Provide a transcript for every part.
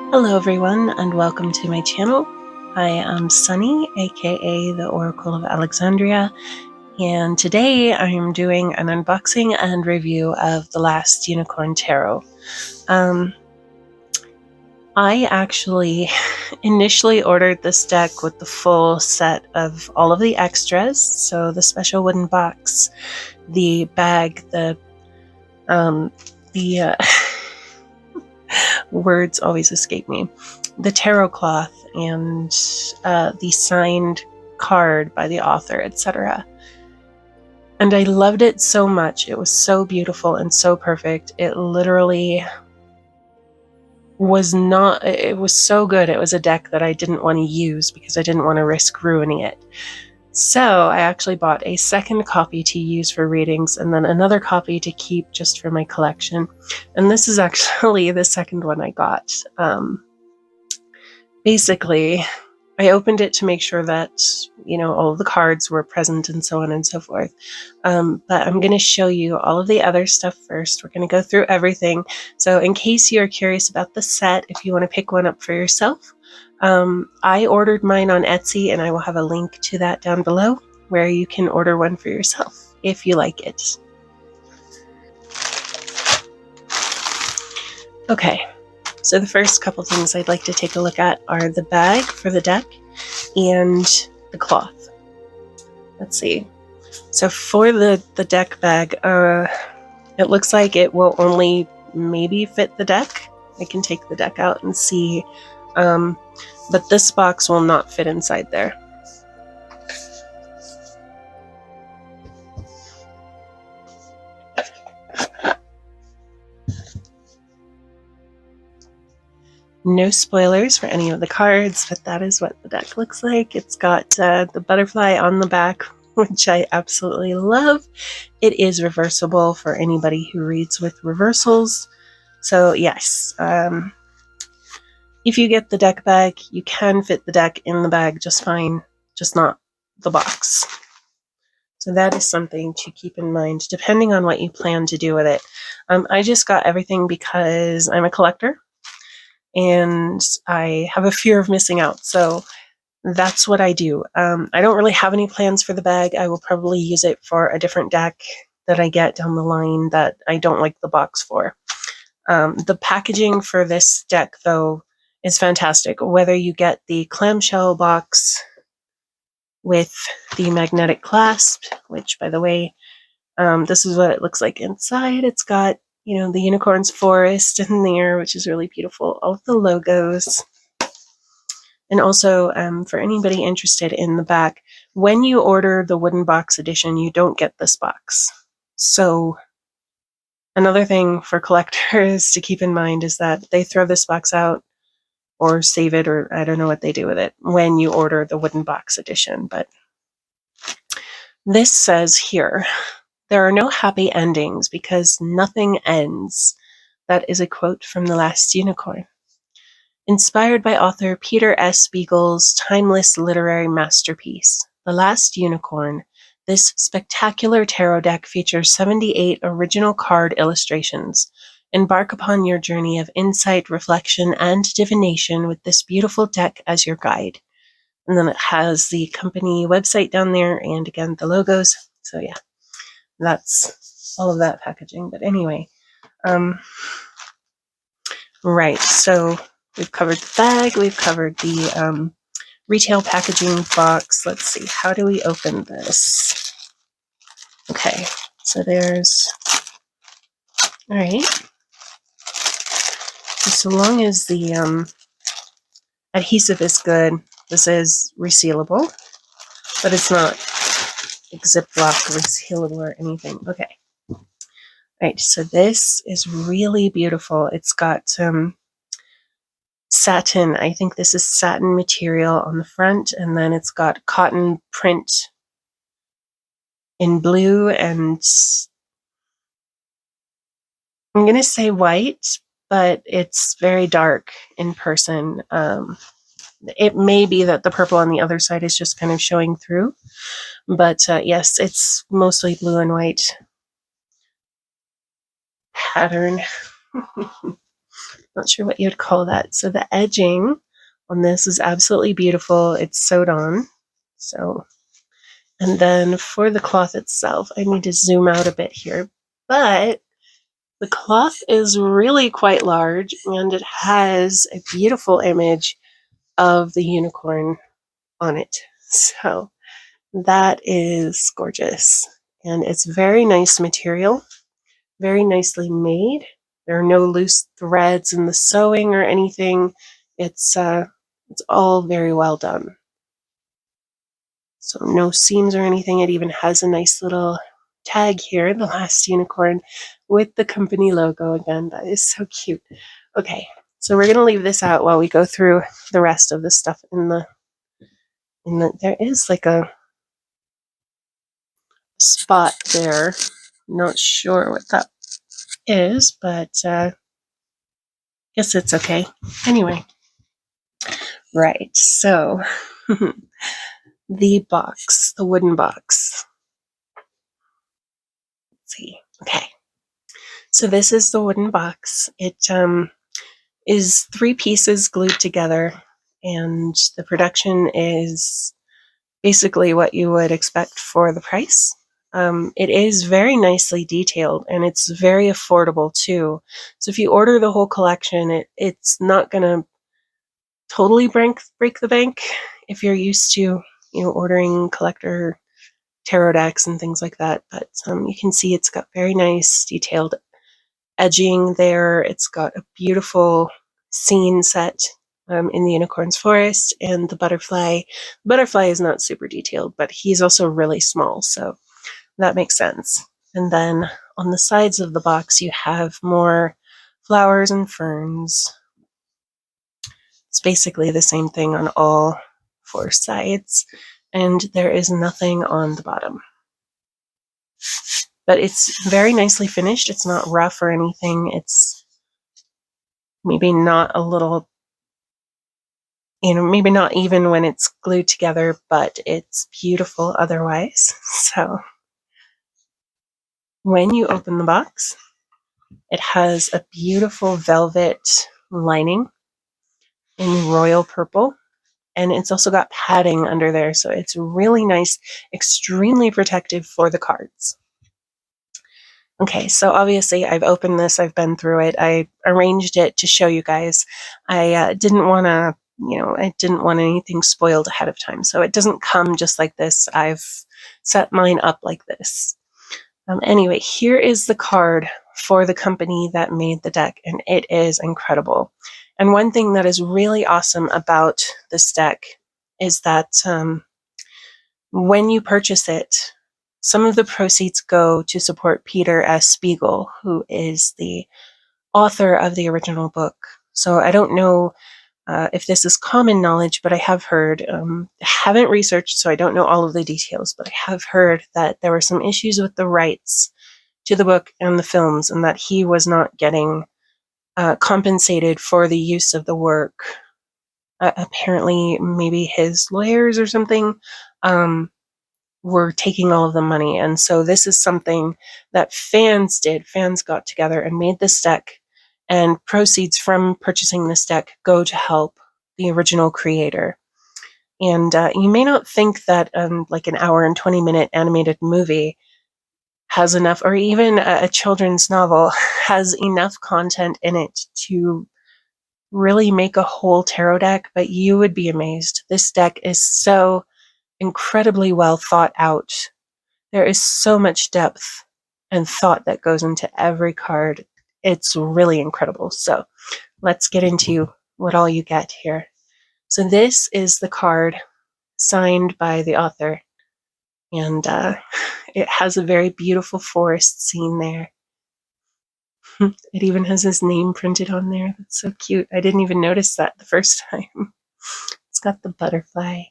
Hello everyone and welcome to my channel. I am Sunny, aka the Oracle of Alexandria, and today I am doing an unboxing and review of The Last Unicorn Tarot. I actually initially ordered this deck with the full set of all of the extras, so the special wooden box, the bag, the words always escape me, the tarot cloth, and the signed card by the author, etc. And I loved it so much. It was so beautiful and so perfect. It literally was not, it was so good. It was a deck that I didn't want to use because I didn't want to risk ruining it. So I actually bought a second copy to use for readings and then another copy to keep just for my collection. And this is actually the second one I got. Basically, I opened it to make sure that, all of the cards were present and so on and so forth. But I'm going to show you all of the other stuff first. We're going to go through everything. So in case you're curious about the set, if you want to pick one up for yourself, I ordered mine on Etsy, and I will have a link to that down below where you can order one for yourself if you like it. Okay, so the first couple things I'd like to take a look at are the bag for the deck and the cloth. Let's see. So for the deck bag, it looks like it will only maybe fit the deck. I can take the deck out and see. But this box will not fit inside there. No spoilers for any of the cards, but that is what the deck looks like. It's got the butterfly on the back, which I absolutely love. It is reversible for anybody who reads with reversals. So yes, if you get the deck bag, you can fit the deck in the bag just fine, just not the box. So that is something to keep in mind, depending on what you plan to do with it. I just got everything because I'm a collector, and I have a fear of missing out. So that's what I do. I don't really have any plans for the bag. I will probably use it for a different deck that I get down the line that I don't like the box for. The packaging for this deck, though, is fantastic. Whether you get the clamshell box with the magnetic clasp, which, by the way, this is what it looks like inside. It's got, the unicorn's forest in there, which is really beautiful. All of the logos. And also, for anybody interested in the back, when you order the wooden box edition, you don't get this box. So another thing for collectors to keep in mind is that they throw this box out or save it, or I don't know what they do with it when you order the wooden box edition. But this says here, there are no happy endings because nothing ends. That is a quote from The Last Unicorn. Inspired by author Peter S. Beagle's timeless literary masterpiece, The Last Unicorn, this spectacular tarot deck features 78 original card illustrations. Embark upon your journey of insight, reflection, and divination with this beautiful deck as your guide. And then it has the company website down there, and again, the logos. So yeah, that's all of that packaging. But anyway, right, so we've covered the bag, we've covered the retail packaging box. Let's see, how do we open this? Okay, so there's, all right. So long as the adhesive is good, this is resealable, but it's not like Ziploc resealable or anything. Okay. All right, so this is really beautiful. It's got satin. I think this is satin material on the front, and then it's got cotton print in blue, and I'm going to say white, but it's very dark in person. It may be that the purple on the other side is just kind of showing through, but yes, it's mostly blue and white pattern. Not sure what you'd call that. So the edging on this is absolutely beautiful. It's sewed on. So, and then for the cloth itself, I need to zoom out a bit here, but the cloth is really quite large and it has a beautiful image of the unicorn on it. So that is gorgeous. And it's very nice material, very nicely made. There are no loose threads in the sewing or anything. It's all very well done. So no seams or anything. It even has a nice little tag here, the last unicorn, with the company logo again. That is so cute. Okay, so we're gonna leave this out while we go through the rest of the stuff in the there is like a spot there. Not sure what that is, but guess it's okay. Anyway, right, so the box, the wooden box. Let's see. Okay. So this is the wooden box. It is 3 pieces glued together, and the production is basically what you would expect for the price. It is very nicely detailed, and it's very affordable too. So if you order the whole collection, it's not going to totally break the bank if you're used to, ordering collector tarot decks and things like that. But you can see it's got very nice detailed edging there. It's got a beautiful scene set in the unicorn's forest, and the butterfly. The butterfly is not super detailed, but he's also really small, so that makes sense. And then on the sides of the box, you have more flowers and ferns. It's basically the same thing on all 4 sides, and there is nothing on the bottom. But it's very nicely finished. It's not rough or anything. It's maybe not a little, maybe not even when it's glued together, but it's beautiful otherwise. So when you open the box, it has a beautiful velvet lining in royal purple, and it's also got padding under there, so it's really nice, extremely protective for the cards. Okay, so obviously I've opened this, I've been through it, I arranged it to show you guys. I didn't want to, I didn't want anything spoiled ahead of time, so it doesn't come just like this. I've set mine up like this. Anyway, here is the card for the company that made the deck, and it is incredible. And one thing that is really awesome about this deck is that when you purchase it, some of the proceeds go to support Peter S. Beagle, who is the author of the original book. So I don't know if this is common knowledge, but I have heard, haven't researched, so I don't know all of the details, but I have heard that there were some issues with the rights to the book and the films, and that he was not getting compensated for the use of the work. Apparently, maybe his lawyers or something were taking all of the money. And so this is something that fans did. Fans got together and made this deck, and proceeds from purchasing this deck go to help the original creator. And you may not think that like an hour and 20-minute animated movie has enough, or even a children's novel has enough content in it to really make a whole tarot deck, but you would be amazed. This deck is so incredibly well thought out. There is so much depth and thought that goes into every card. It's really incredible. So let's get into what all you get here. So this is the card signed by the author, and it has a very beautiful forest scene there. It even has his name printed on there. That's so cute. I didn't even notice that the first time. It's got the butterfly.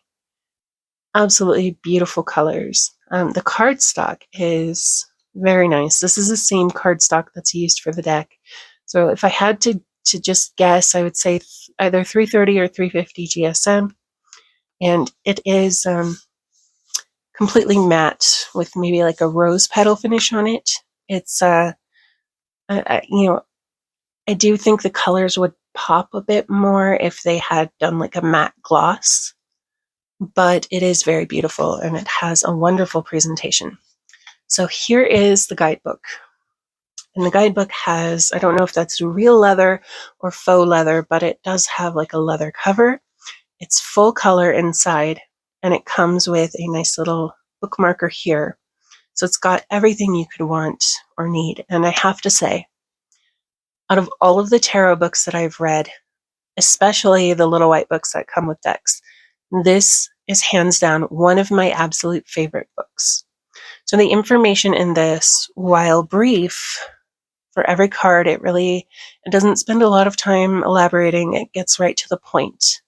Absolutely beautiful colors. The cardstock is very nice. This is the same cardstock that's used for the deck. So if I had to just guess, I would say either 330 or 350 GSM. And it is completely matte with maybe like a rose petal finish on it. It's, I do think the colors would pop a bit more if they had done like a matte gloss, but it is very beautiful and it has a wonderful presentation. So here is the guidebook. And the guidebook has, I don't know if that's real leather or faux leather, but it does have like a leather cover. It's full color inside, and it comes with a nice little bookmarker here. So it's got everything you could want or need. And I have to say, out of all of the tarot books that I've read, especially the little white books that come with decks, this is hands down one of my absolute favorite books. So the information in this, while brief, for every card, it doesn't spend a lot of time elaborating. It gets right to the point.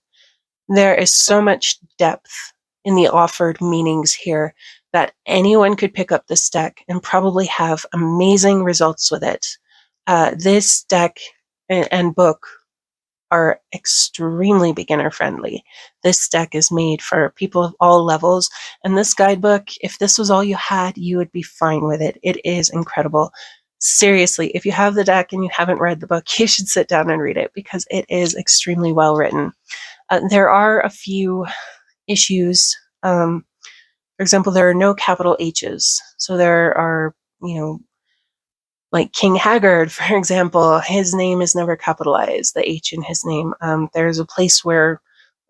There is so much depth in the offered meanings here that anyone could pick up this deck and probably have amazing results with it. This deck and book are extremely beginner friendly. This deck is made for people of all levels, and this guidebook, if this was all you had, you would be fine with it. It is incredible. Seriously, if you have the deck and you haven't read the book, you should sit down and read it because it is extremely well written. There are a few issues. For example, there are no capital H's. So there are, like King Haggard, for example, his name is never capitalized, the H in his name. There's a place where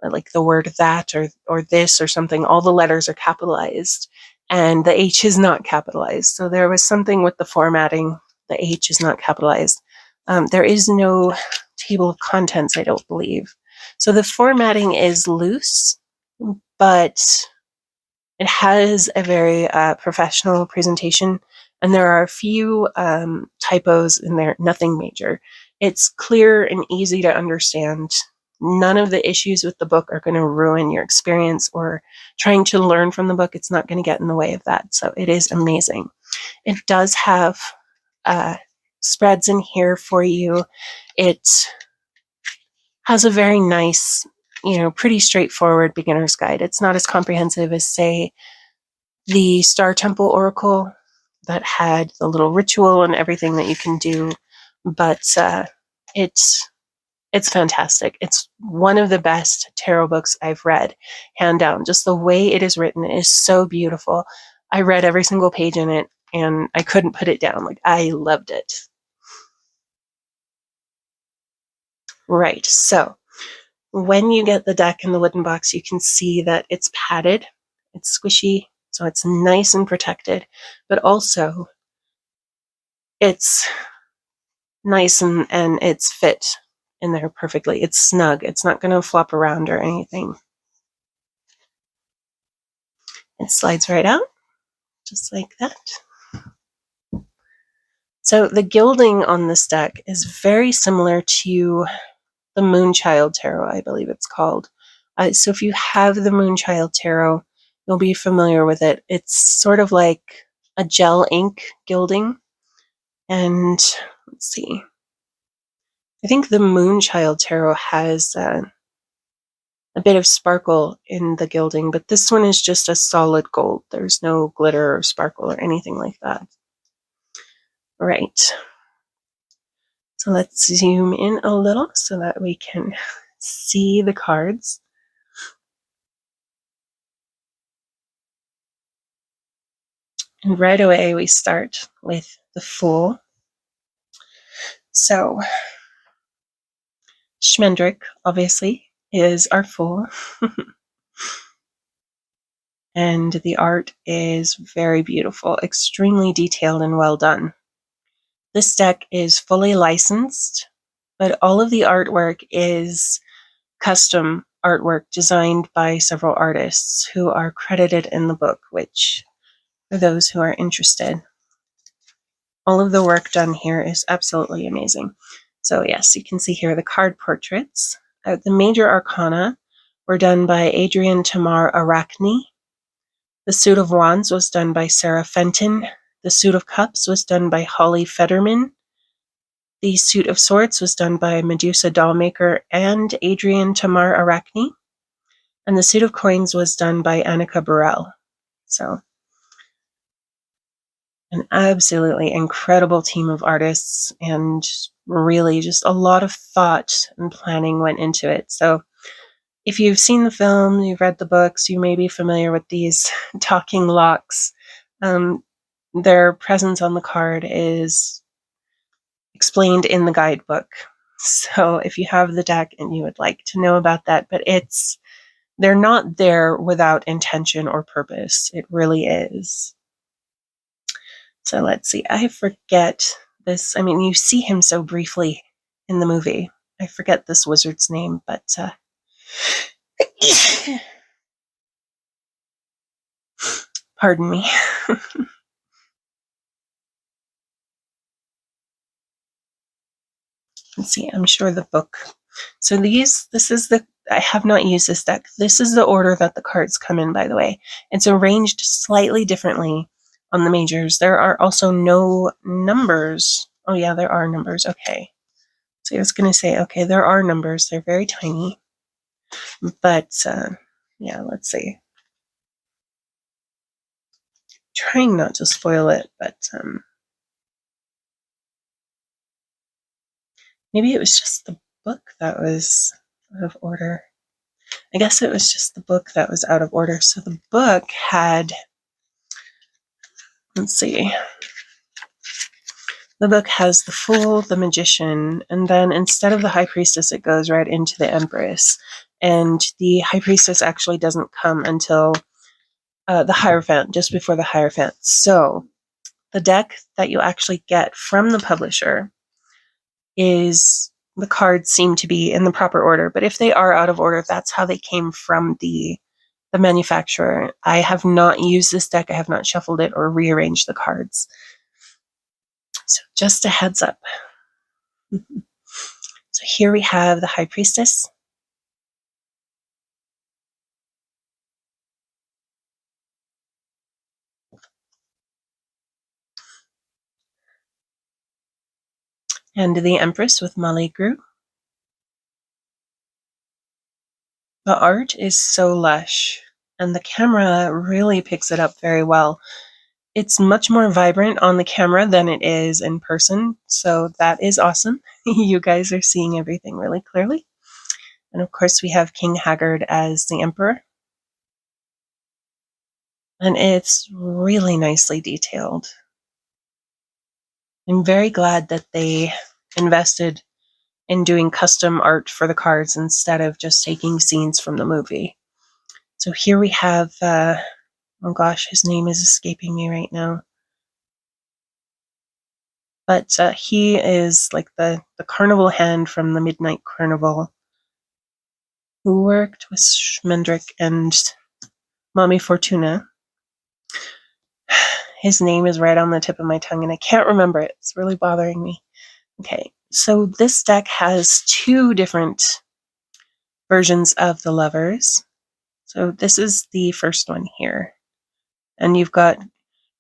like the word that or this or something, all the letters are capitalized and the H is not capitalized. So there was something with the formatting, the H is not capitalized. There is no table of contents, I don't believe. So the formatting is loose, but it has a very professional presentation. And there are a few typos in there, nothing major. It's clear and easy to understand. None of the issues with the book are going to ruin your experience or trying to learn from the book. It's not going to get in the way of that. So it is amazing. It does have spreads in here for you. It has a very nice, pretty straightforward beginner's guide. It's not as comprehensive as, say, the Star Temple Oracle that had the little ritual and everything that you can do, but it's fantastic. It's one of the best tarot books I've read, hand down. Just the way it is written is so beautiful. I read every single page in it, and I couldn't put it down. Like, I loved it. Right, so when you get the deck in the wooden box, you can see that it's padded, it's squishy, so it's nice and protected, but also it's nice and it's fit in there perfectly. It's snug. It's not going to flop around or anything. It slides right out, just like that. So the gilding on this deck is very similar to the Moonchild Tarot, I believe it's called. So if you have the Moonchild Tarot, you'll be familiar with it. It's sort of like a gel ink gilding. And let's see. I think the Moonchild Tarot has a bit of sparkle in the gilding, but this one is just a solid gold. There's no glitter or sparkle or anything like that. Right. So let's zoom in a little so that we can see the cards. And right away we start with the Fool. So Schmendrick, obviously, is our Fool. And the art is very beautiful, extremely detailed and well done. This deck is fully licensed, but all of the artwork is custom artwork designed by several artists who are credited in the book, which, for those who are interested, all of the work done here is absolutely amazing. So yes, you can see here the card portraits. The major arcana were done by Adrienne Tamar Arachne. The Suit of Wands was done by Sarah Fenton. The Suit of Cups was done by Holly Fetterman. The Suit of Swords was done by Medusa Dollmaker and Adrienne Tamar Arachne. And the Suit of Coins was done by Annika Burrell. So, an absolutely incredible team of artists and really just a lot of thought and planning went into it. So if you've seen the film, you've read the books, you may be familiar with these talking locks. Their presence on the card is explained in the guidebook. So if you have the deck and you would like to know about that, but they're not there without intention or purpose. It really is. So let's see. I forget this. I mean, you see him so briefly in the movie. I forget this wizard's name, but pardon me. Let's see. I'm sure the book. So I have not used this deck. This is the order that the cards come in, by the way. It's arranged slightly differently on the majors. There are also no numbers. Oh yeah, there are numbers. Okay. So I was going to say, okay, there are numbers. They're very tiny. But yeah, let's see. Trying not to spoil it, but maybe it was just the book that was out of order. I guess it was just the book that was out of order. So the book had, let's see, the book has the Fool, the Magician, and then instead of the High Priestess, it goes right into the Empress. And the High Priestess actually doesn't come until the Hierophant, just before the Hierophant. So the deck that you actually get from the publisher is, the cards seem to be in the proper order, but if they are out of order, that's how they came from the manufacturer. I have not used this deck. I have not shuffled it or rearranged the cards. So just a heads up. So here we have the High Priestess. And the Empress with Maligru. The art is so lush, and the camera really picks it up very well. It's much more vibrant on the camera than it is in person, so that is awesome. You guys are seeing everything really clearly. And of course, we have King Haggard as the Emperor. And it's really nicely detailed. I'm very glad that they invested in doing custom art for the cards instead of just taking scenes from the movie. So here we have, oh gosh, his name is escaping me right now. But he is like the carnival hand from the Midnight Carnival who worked with Schmendrick and Mommy Fortuna. His name is right on the tip of my tongue and I can't remember it. It's really bothering me. Okay, so this deck has two different versions of the lovers. So this is the first one here. And you've got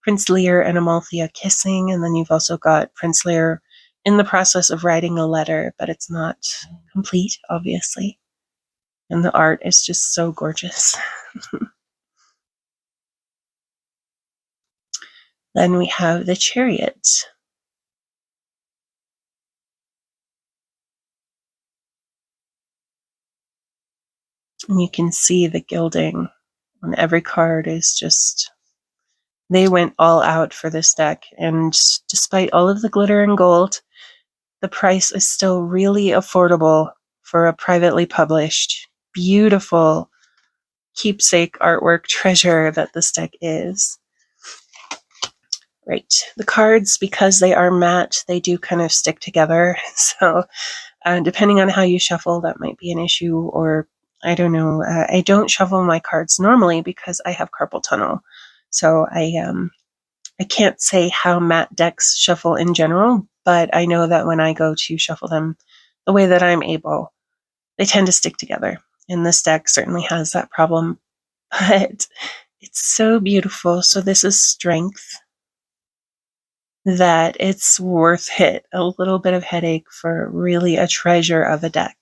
Prince Lear and Amalthea kissing, and then you've also got Prince Lear in the process of writing a letter, but it's not complete, obviously. And the art is just so gorgeous. Then we have the Chariot. And you can see the gilding on every card is just, they went all out for this deck. And despite all of the glitter and gold, the price is still really affordable for a privately published, beautiful keepsake artwork treasure that this deck is. Right. The cards, because they are matte, they do kind of stick together. So depending on how you shuffle, that might be an issue, or I don't know. I don't shuffle my cards normally because I have carpal tunnel. So I can't say how matte decks shuffle in general, but I know that when I go to shuffle them the way that I'm able, they tend to stick together. And this deck certainly has that problem, but it's so beautiful. So this is strength, that it's worth it. A little bit of headache for really a treasure of a deck.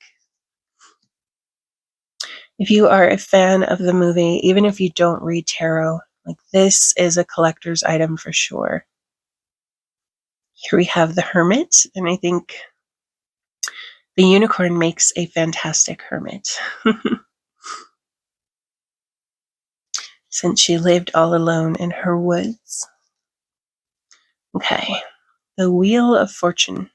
If you are a fan of the movie, even if you don't read tarot, like this is a collector's item for sure. Here we have the Hermit, and I think The unicorn makes a fantastic hermit. Since she lived all alone in her woods. Okay, the Wheel of Fortune.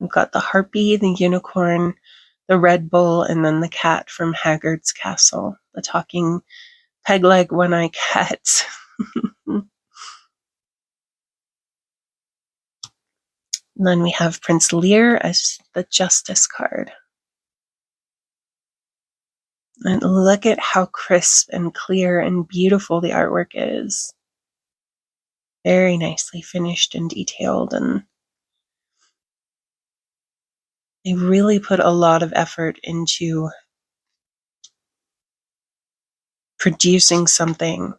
We've got the harpy, the unicorn, the Red Bull, and then the cat from Haggard's Castle, the talking peg-leg one-eye cat. And then we have Prince Lear as the Justice card. And look at how crisp and clear and beautiful the artwork is. Very nicely finished and detailed, and they really put a lot of effort into producing something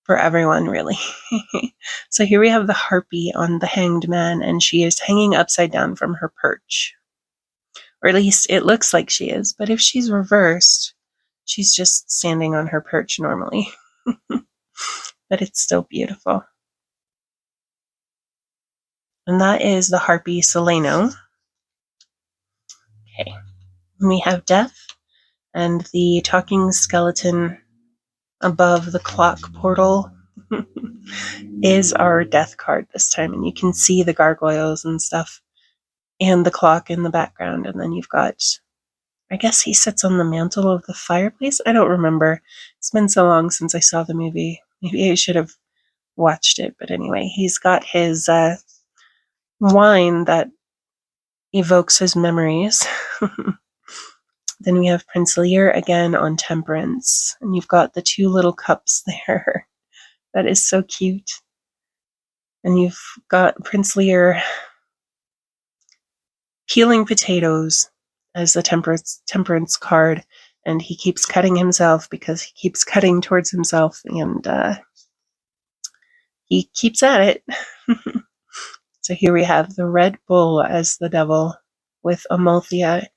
for everyone, really. So here we have the harpy on the Hanged Man, and she is hanging upside down from her perch. Or at least it looks like she is, but if she's reversed, she's just standing on her perch normally. But it's still beautiful. And that is the harpy Solano. Okay. And we have Death and the talking skeleton above the clock portal is our Death card this time. And you can see the gargoyles and stuff and the clock in the background. And then you've got, I guess he sits on the mantle of the fireplace. I don't remember. It's been so long since I saw the movie. Maybe I should have watched it. But anyway, he's got his wine that evokes his memories. Then we have Prince Lear again on Temperance. And you've got the two little cups there. That is so cute. And you've got Prince Lear peeling potatoes as the temperance card. And he keeps cutting himself because he keeps cutting towards himself. And he keeps at it. So here we have the Red Bull as the devil with Amalthea.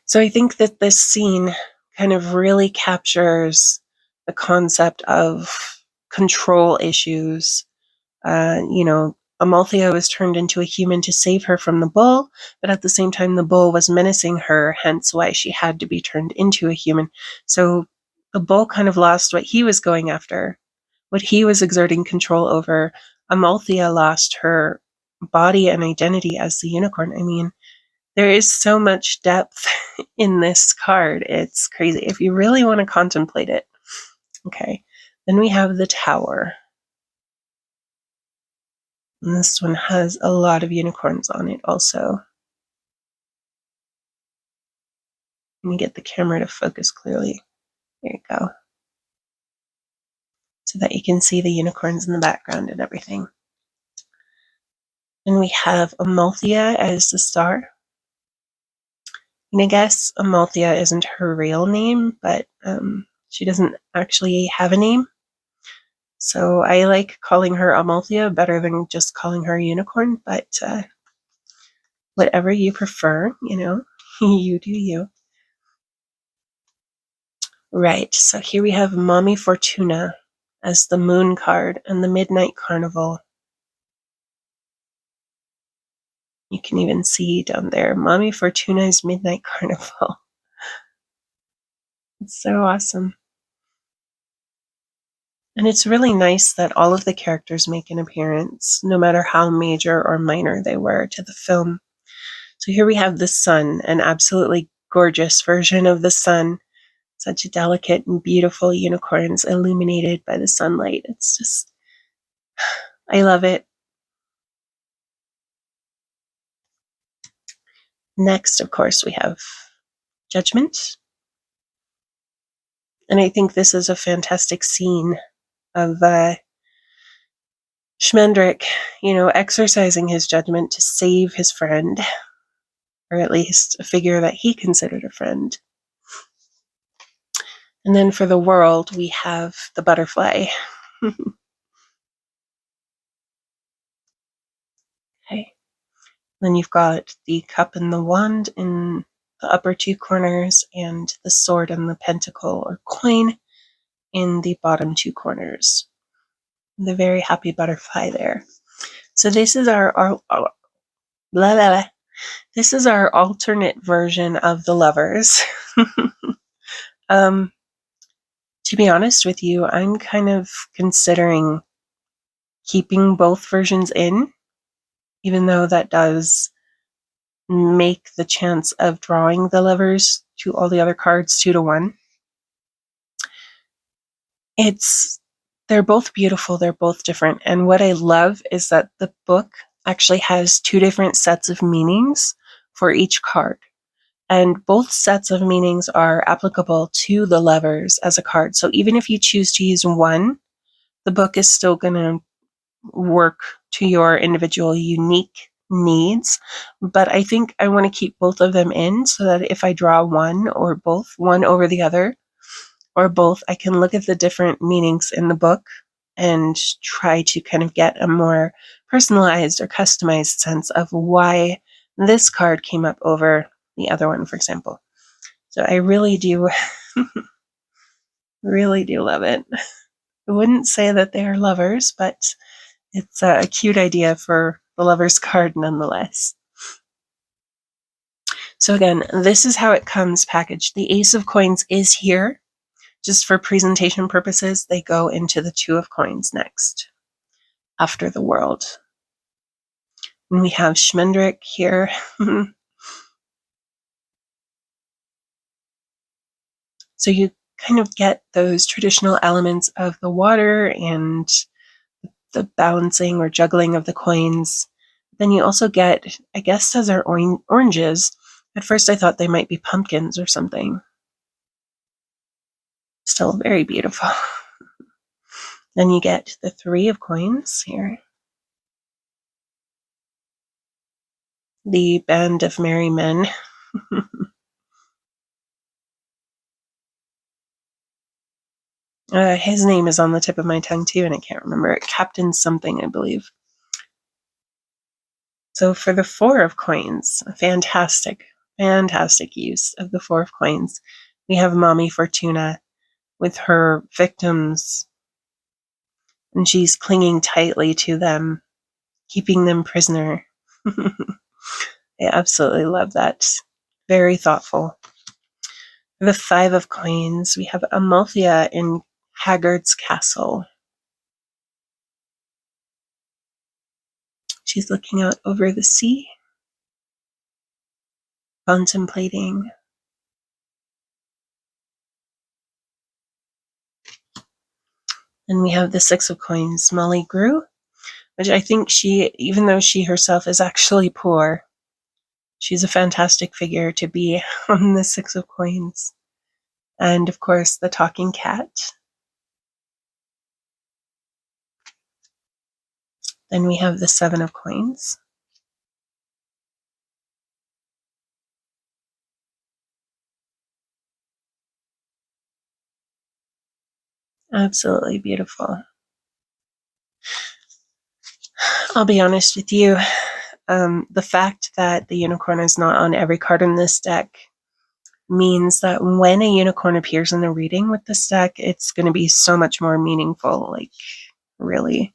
So I think that this scene kind of really captures the concept of control issues. Amalthea was turned into a human to save her from the bull, but at the same time the bull was menacing her, hence why she had to be turned into a human. So the bull kind of lost what he was going after, what he was exerting control over. Amalthea lost her body and identity as the unicorn. I mean, there is so much depth in this card. It's crazy if you really want to contemplate it. Okay, then we have the Tower. And this one has a lot of unicorns on it also. Let me get the camera to focus clearly. There you go. So that you can see the unicorns in the background and everything. And we have Amalthea as the star. And I guess Amalthea isn't her real name, but she doesn't actually have a name. So I like calling her Amalthea better than just calling her a unicorn, but whatever you prefer, you do you. Right, so here we have Mommy Fortuna as the moon card and the Midnight Carnival. You can even see down there, Mommy Fortuna's Midnight Carnival. It's so awesome. And it's really nice that all of the characters make an appearance, no matter how major or minor they were to the film. So here we have the sun, an absolutely gorgeous version of the sun. Such delicate and beautiful unicorns illuminated by the sunlight. It's just, I love it. Next, of course, we have Judgment. And I think this is a fantastic scene of Schmendrick, exercising his judgment to save his friend, or at least a figure that he considered a friend. And then for the world, we have the butterfly. Okay. Then you've got the cup and the wand in the upper two corners, and the sword and the pentacle or coin in the bottom two corners. The very happy butterfly there. So this is our blah, blah, blah. This is our alternate version of the lovers. To be honest with you, I'm kind of considering keeping both versions in, even though that does make the chance of drawing the lovers to all the other cards 2-1. They're both beautiful, they're both different, and what I love is that the book actually has 2 different sets of meanings for each card. And both sets of meanings are applicable to the lovers as a card. So even if you choose to use one, the book is still going to work to your individual unique needs. But I think I want to keep both of them in so that if I draw one or both, one over the other, or both, I can look at the different meanings in the book and try to kind of get a more personalized or customized sense of why this card came up over the other one, for example. So I really do, really do love it. I wouldn't say that they are lovers, but it's a cute idea for the lovers card nonetheless. So again, this is how it comes packaged. The Ace of Coins is here. Just for presentation purposes, they go into the 2 of Coins next, after the World. And we have Schmendrick here. So you kind of get those traditional elements of the water and the balancing or juggling of the coins. Then you also get, I guess those are oranges. At first I thought they might be pumpkins or something. Still very beautiful. Then you get the 3 of Coins here. The Band of Merry Men. His name is on the tip of my tongue too, and I can't remember it. Captain something, I believe. So for the 4 of Coins, a fantastic use of the 4 of Coins. We have Mommy Fortuna with her victims, and she's clinging tightly to them, keeping them prisoner. I absolutely love that. Very thoughtful. For the 5 of Coins, we have Amalthea in Haggard's castle. She's looking out over the sea, contemplating. And we have the 6 of Coins, Molly Grew, which I think she, even though she herself is actually poor, she's a fantastic figure to be on the 6 of Coins. And of course, the talking cat. Then we have the 7 of Coins. Absolutely beautiful. I'll be honest with you, the fact that the unicorn is not on every card in this deck means that when a unicorn appears in the reading with this deck, it's going to be so much more meaningful, like really.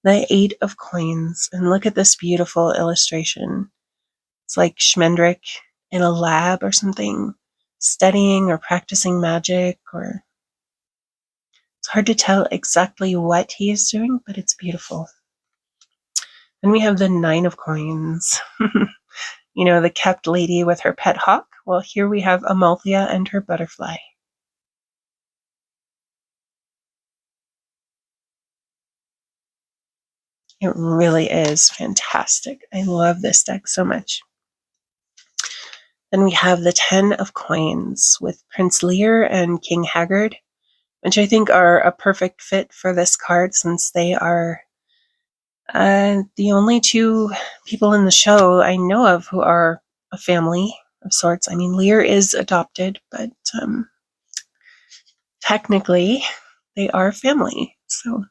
The 8 of Coins, and look at this beautiful illustration. It's like Schmendrick in a lab or something, studying or practicing magic, or it's hard to tell exactly what he is doing, but it's beautiful. Then we have the 9 of Coins. You know, the kept lady with her pet hawk. Well, here we have Amalthea and her butterfly. It really is fantastic. I love this deck so much. Then we have the 10 of Coins with Prince Lear and King Haggard, which I think are a perfect fit for this card since they are the only 2 people in the show I know of who are a family of sorts. I mean, Lear is adopted, but technically they are family. So,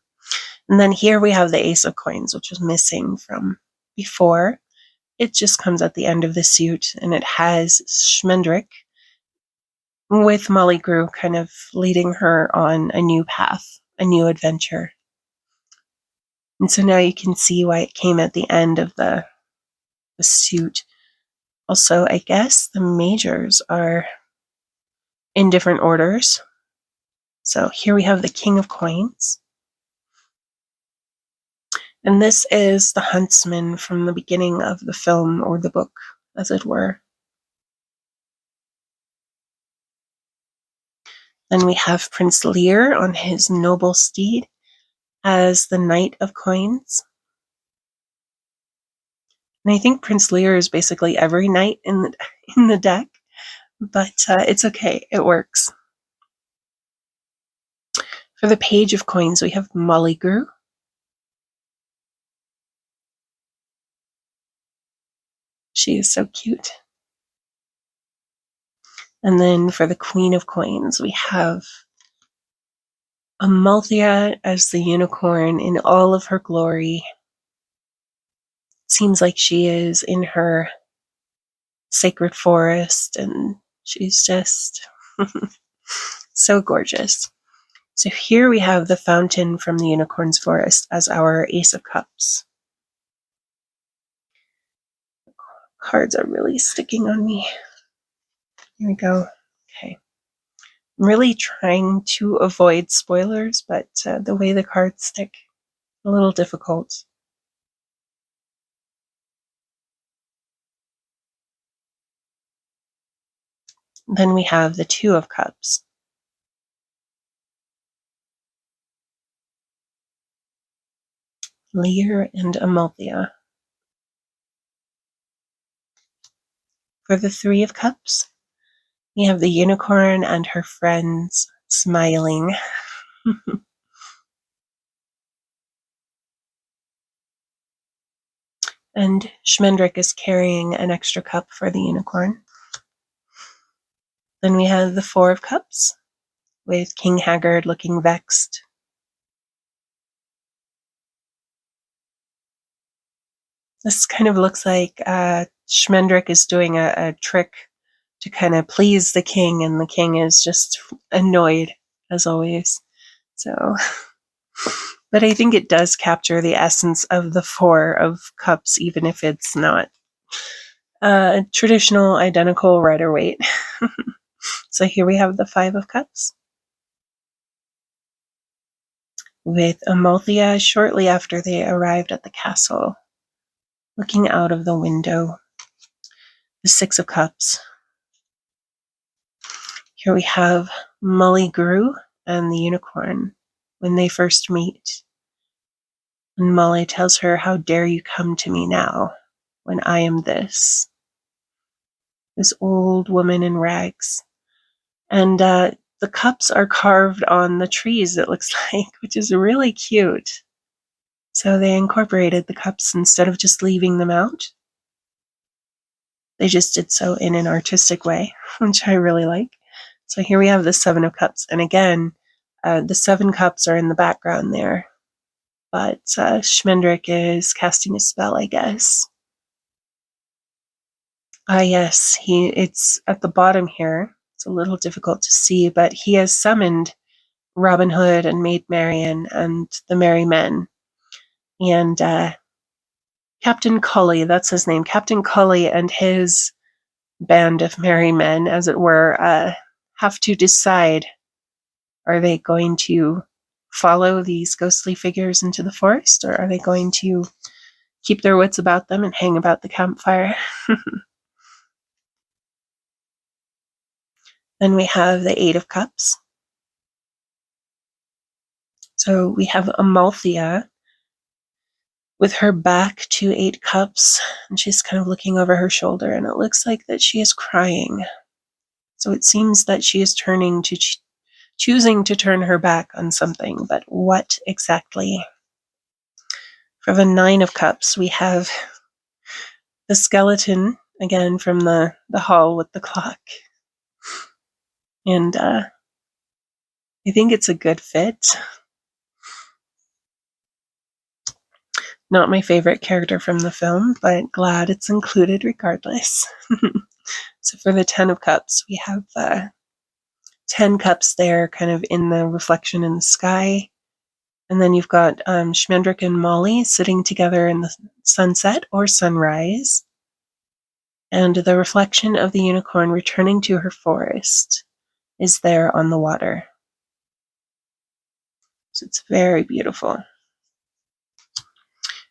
and then here we have the Ace of Coins, which was missing from before. It just comes at the end of the suit, and it has Schmendrick with Molly Grew kind of leading her on a new path, a new adventure. And so now you can see why it came at the end of the suit. Also, I guess the majors are in different orders. So here we have the King of Coins. And this is the huntsman from the beginning of the film, or the book, as it were. Then we have Prince Lear on his noble steed as the Knight of Coins. And I think Prince Lear is basically every knight in the deck, but it's okay, it works. For the Page of Coins, we have Mollygrue. She is so cute. And then for the Queen of Coins, we have Amalthea as the unicorn in all of her glory. Seems like she is in her sacred forest, and she's just so gorgeous. So here we have the fountain from the unicorn's forest as our Ace of Cups. Cards are really sticking on me. Here we go. Okay. I'm really trying to avoid spoilers, but the way the cards stick, a little difficult. Then we have the Two of Cups. Lear and Amalthea. For the Three of Cups, we have the unicorn and her friends smiling. And Schmendrick is carrying an extra cup for the unicorn. Then we have the Four of Cups, with King Haggard looking vexed. This kind of looks like Schmendrick is doing a trick to kind of please the king, and the king is just annoyed, as always. So, but I think it does capture the essence of the Four of Cups, even if it's not a traditional identical Rider-Waite. So here we have the Five of Cups, with Amalthea shortly after they arrived at the castle, looking out of the window. The Six of Cups. Here we have Mollygrue and the unicorn when they first meet. And Molly tells her, "How dare you come to me now, when I am this old woman in rags." And the cups are carved on the trees, it looks like, which is really cute. So they incorporated the cups instead of just leaving them out. They just did so in an artistic way, which I really like. So here we have the Seven of Cups. And again, the 7 cups are in the background there. But Schmendrick is casting a spell, I guess. Yes, it's at the bottom here. It's a little difficult to see, but he has summoned Robin Hood and Maid Marian and the Merry Men. And Captain Cully, that's his name, Captain Cully and his band of merry men, as it were, have to decide, are they going to follow these ghostly figures into the forest, or are they going to keep their wits about them and hang about the campfire? Then we have the Eight of Cups. So we have Amalthea with her back to 8 cups, and she's kind of looking over her shoulder, and it looks like that she is crying. So it seems that she is choosing to turn her back on something, but what exactly? For the 9 of Cups, we have the skeleton, again from the hall with the clock. And I think it's a good fit. Not my favorite character from the film, but glad it's included regardless. So for the 10 of Cups, we have 10 cups there kind of in the reflection in the sky. And then you've got Schmendrick and Molly sitting together in the sunset or sunrise. And the reflection of the unicorn returning to her forest is there on the water. So it's very beautiful.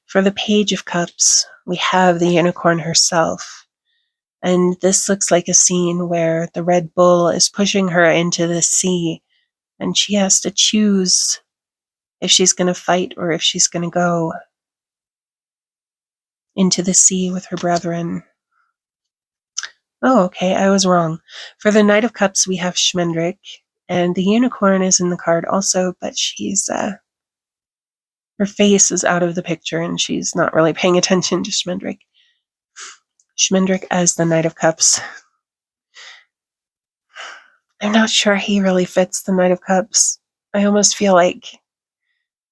For the Page of Cups, we have the unicorn herself. And this looks like a scene where the Red Bull is pushing her into the sea, and she has to choose if she's going to fight or if she's going to go into the sea with her brethren. Oh, okay, I was wrong. For the Knight of Cups, we have Schmendrick, and the unicorn is in the card also, but she's her face is out of the picture, and she's not really paying attention to Schmendrick. Schmendrick as the Knight of Cups. I'm not sure he really fits the Knight of Cups. I almost feel like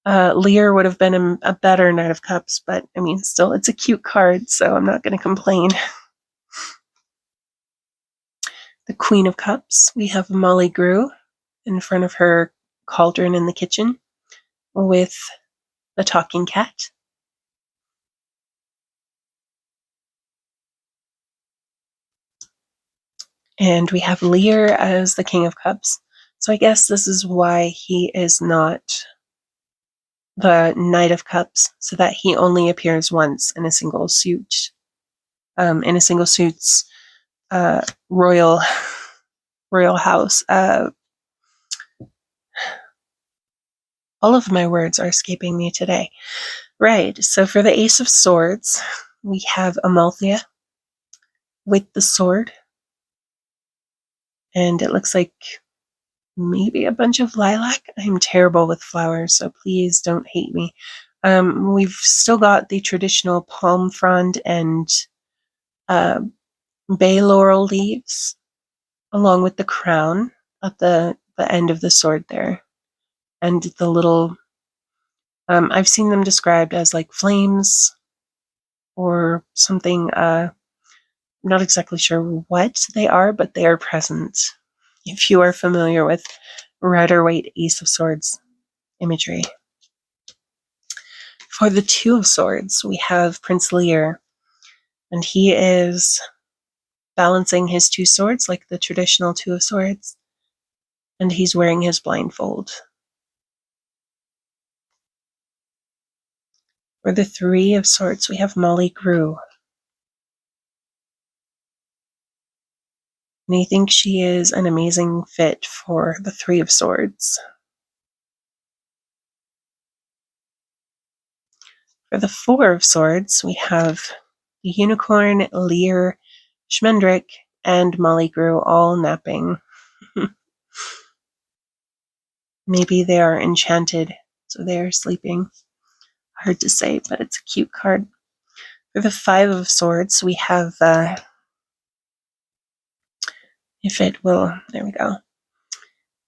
Lear would have been a better Knight of Cups, but I mean, still, it's a cute card, so I'm not going to complain. The Queen of Cups, we have Molly Grew in front of her cauldron in the kitchen with the talking cat. And we have Lear as the King of Cups. So I guess this is why he is not the Knight of Cups, so that he only appears once in a single suit. In a single suit's royal house. All of my words are escaping me today. Right, so for the Ace of Swords, we have Amalthea with the sword. And it looks like maybe a bunch of lilac. I'm terrible with flowers, so please don't hate me. We've still got the traditional palm frond and bay laurel leaves, along with the crown at the end of the sword there. And the little, I've seen them described as like flames or something. I'm not exactly sure what they are, but they are present. If you are familiar with Rider-Waite Ace of Swords imagery. For the Two of Swords, we have Prince Lear, and he is balancing his two swords like the traditional Two of Swords, and he's wearing his blindfold. For the Three of Swords, we have Molly Grew. And I think she is an amazing fit for the Three of Swords. For the Four of Swords, we have the Unicorn, Lear, Schmendrick, and Molly Grew all napping. Maybe they are enchanted, so they are sleeping. Hard to say, but it's a cute card. For the Five of Swords, we have, if it will, there we go.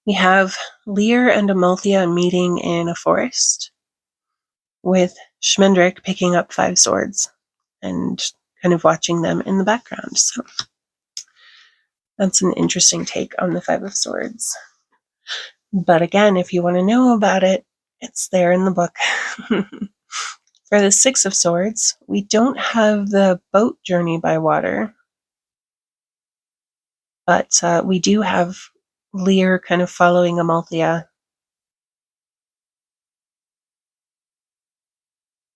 We have Lear and Amalthea meeting in a forest, with Schmendrick picking up 5 swords and kind of watching them in the background. So that's an interesting take on the Five of Swords. But again, if you want to know about it, it's there in the book. For the Six of Swords, we don't have the boat journey by water, but we do have Lear kind of following Amalthea.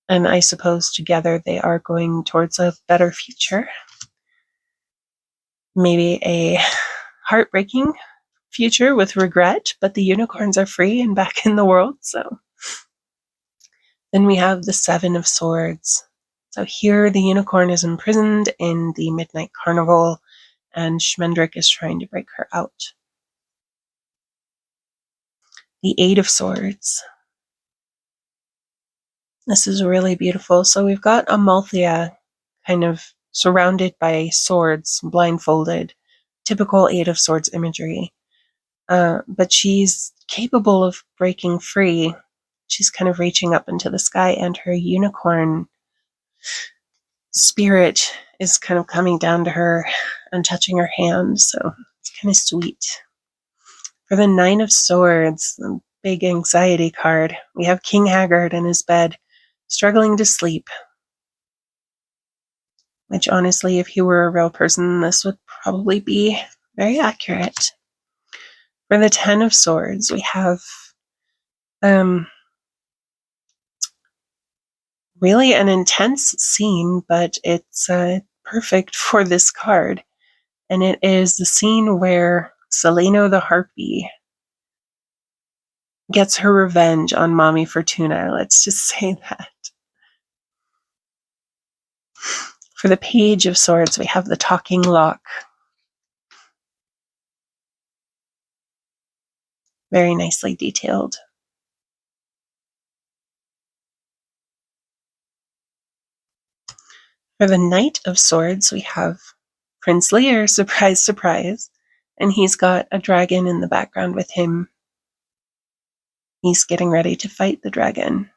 And I suppose together they are going towards a better future. Maybe a heartbreaking future with regret, but the unicorns are free and back in the world, so. Then we have the Seven of Swords. So here the unicorn is imprisoned in the Midnight Carnival, and Schmendrick is trying to break her out. The Eight of Swords. This is really beautiful. So we've got Amalthea kind of surrounded by swords, blindfolded, typical Eight of Swords imagery. But she's capable of breaking free. She's kind of reaching up into the sky, and her unicorn spirit is kind of coming down to her and touching her hand, so it's kind of sweet. For the Nine of Swords, the big anxiety card. We have King Haggard in his bed, struggling to sleep. Which honestly, if he were a real person, this would probably be very accurate. For the 10 of Swords, we have really an intense scene, but it's perfect for this card. And it is the scene where Seleno the Harpy gets her revenge on Mommy Fortuna. Let's just say that. For the Page of Swords, we have the Talking Lock. Very nicely detailed. For the Knight of Swords, we have Prince Lear, surprise, surprise. And he's got a dragon in the background with him. He's getting ready to fight the dragon.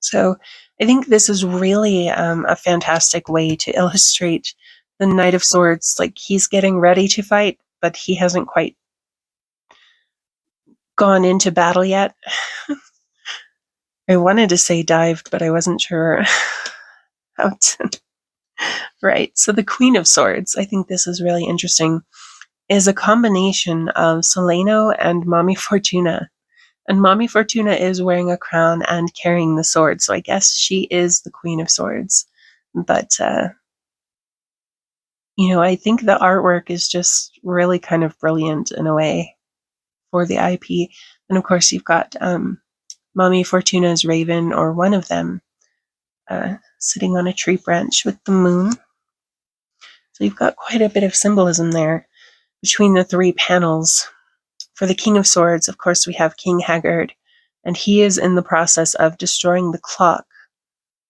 So I think this is really a fantastic way to illustrate the Knight of Swords. Like, he's getting ready to fight, but he hasn't quite gone into battle yet. I wanted to say dived, but I wasn't sure how to. Right. So the Queen of Swords, I think this is really interesting, is a combination of Seleno and Mommy Fortuna. And Mommy Fortuna is wearing a crown and carrying the sword, so I guess she is the Queen of Swords. But, I think the artwork is just really kind of brilliant in a way for the IP. And of course, you've got Mommy Fortuna's raven, or one of them, sitting on a tree branch with the moon. So you've got quite a bit of symbolism there between the three panels. For the King of Swords, of course, we have King Haggard, and he is in the process of destroying the clock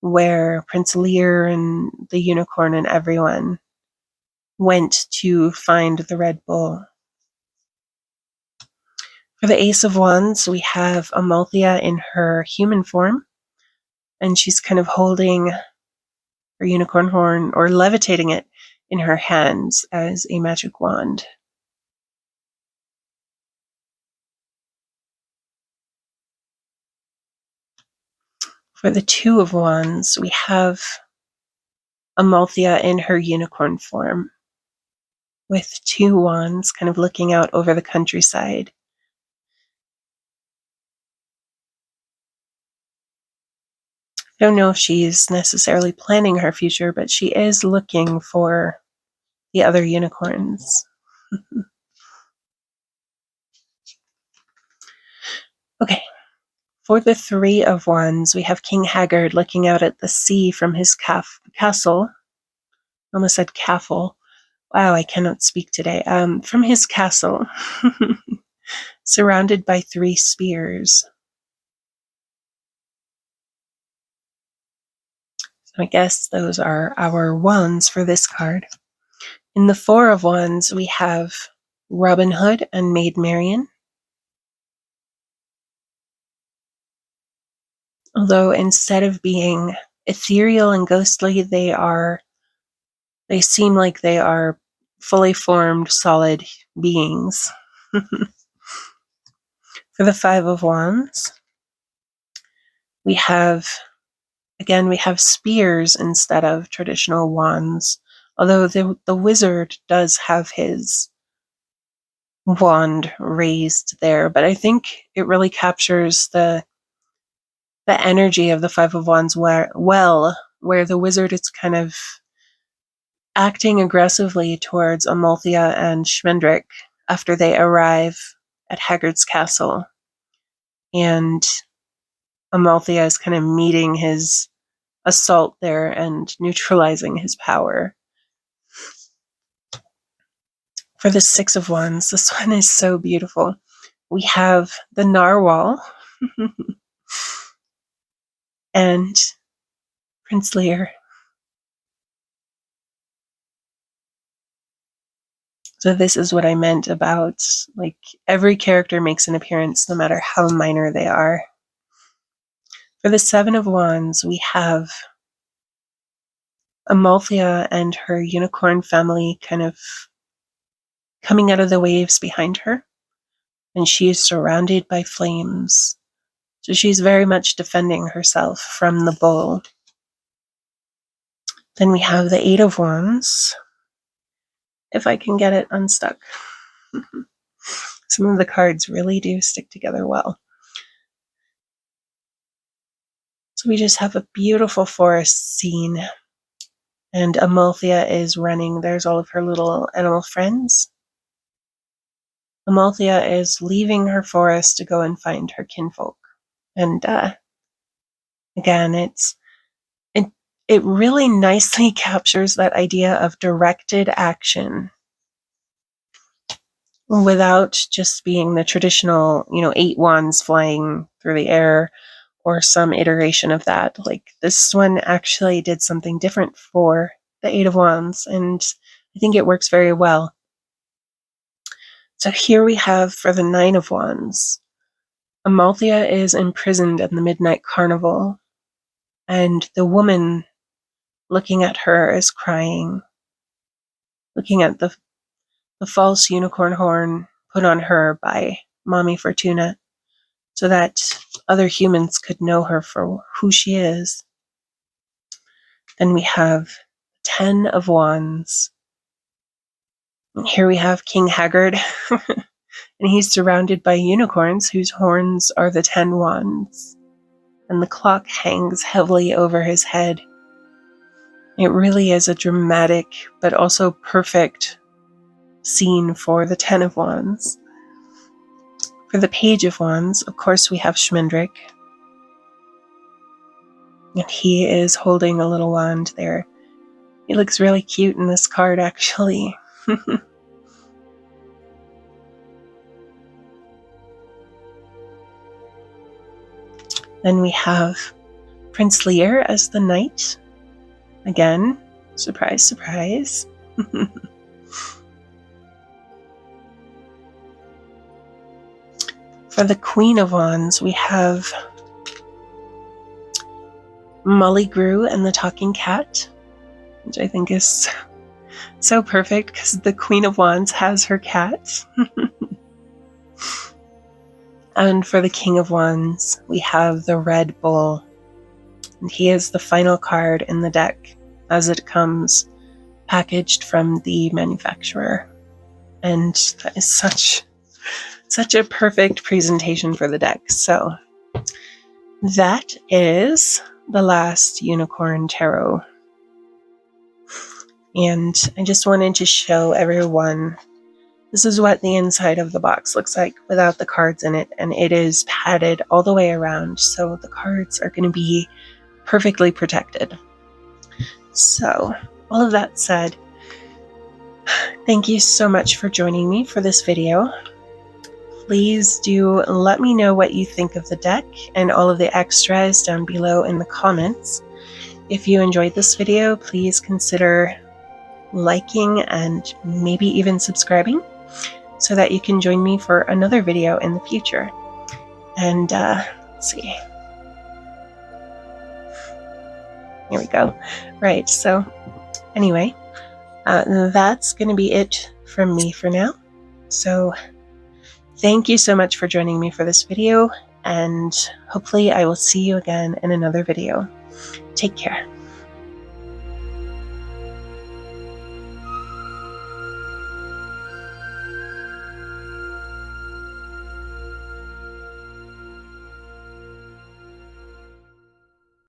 where Prince Lear and the unicorn and everyone went to find the Red Bull. For the Ace of Wands, we have Amalthea in her human form, and she's kind of holding her unicorn horn, or levitating it, in her hands as a magic wand. For the Two of Wands, we have Amalthea in her unicorn form, with two wands kind of looking out over the countryside. I don't know if she's necessarily planning her future, but she is looking for the other unicorns. Okay. For the Three of Wands, we have King Haggard looking out at the sea from his castle. I almost said caffle. Wow, I cannot speak today. From his castle, surrounded by three spears. So I guess those are our wands for this card. In the Four of Wands, we have Robin Hood and Maid Marian. Although instead of being ethereal and ghostly, they seem like they are fully formed, solid beings. For the Five of Wands, we have spears instead of traditional wands, although the wizard does have his wand raised there, but I think it really captures the energy of the Five of Wands where the wizard is kind of acting aggressively towards Amalthea and Schmendrick after they arrive at Haggard's castle. And Amalthea is kind of meeting his assault there and neutralizing his power. For the Six of Wands, this one is so beautiful. We have the narwhal and Prince Lear. So this is what I meant about, like, every character makes an appearance no matter how minor they are. For the Seven of Wands, we have Amalthea and her unicorn family kind of coming out of the waves behind her, and she is surrounded by flames. So she's very much defending herself from the bull. Then we have the Eight of Wands. If I can get it unstuck. Some of the cards really do stick together well. So we just have a beautiful forest scene. And Amalthea is running. There's all of her little animal friends. Amalthea is leaving her forest to go and find her kinfolk. And again, it really nicely captures that idea of directed action without just being the traditional, 8 wands flying through the air or some iteration of that. Like, this one actually did something different for the 8 of Wands, and I think it works very well. So here we have for the 9 of Wands, Amalthea is imprisoned in the Midnight Carnival, and the woman looking at her is crying, looking at the false unicorn horn put on her by Mommy Fortuna, so that other humans could know her for who she is. Then we have 10 of Wands. And here we have King Haggard, and he's surrounded by unicorns whose horns are the 10 wands. And the clock hangs heavily over his head. It really is a dramatic, but also perfect scene for the 10 of Wands. For the Page of Wands, of course, we have Schmendrick. And he is holding a little wand there. He looks really cute in this card, actually. Then we have Prince Lear as the knight. Again, surprise, surprise. For the Queen of Wands, we have Molly Grew and the Talking Cat, which I think is so perfect because the Queen of Wands has her cat. And for the King of Wands, we have the Red Bull. And he is the final card in the deck as it comes packaged from the manufacturer. And that is such a perfect presentation for the deck. So that is the last Unicorn Tarot. And I just wanted to show everyone, this is what the inside of the box looks like without the cards in it. And it is padded all the way around, so the cards are going to be perfectly protected. So, all of that said, thank you so much for joining me for this video. Please do let me know what you think of the deck and all of the extras down below in the comments. If you enjoyed this video, please consider liking and maybe even subscribing so that you can join me for another video in the future. And let's see. Here we go. Right, so anyway, that's going to be it from me for now. So thank you so much for joining me for this video, and hopefully I will see you again in another video. Take care.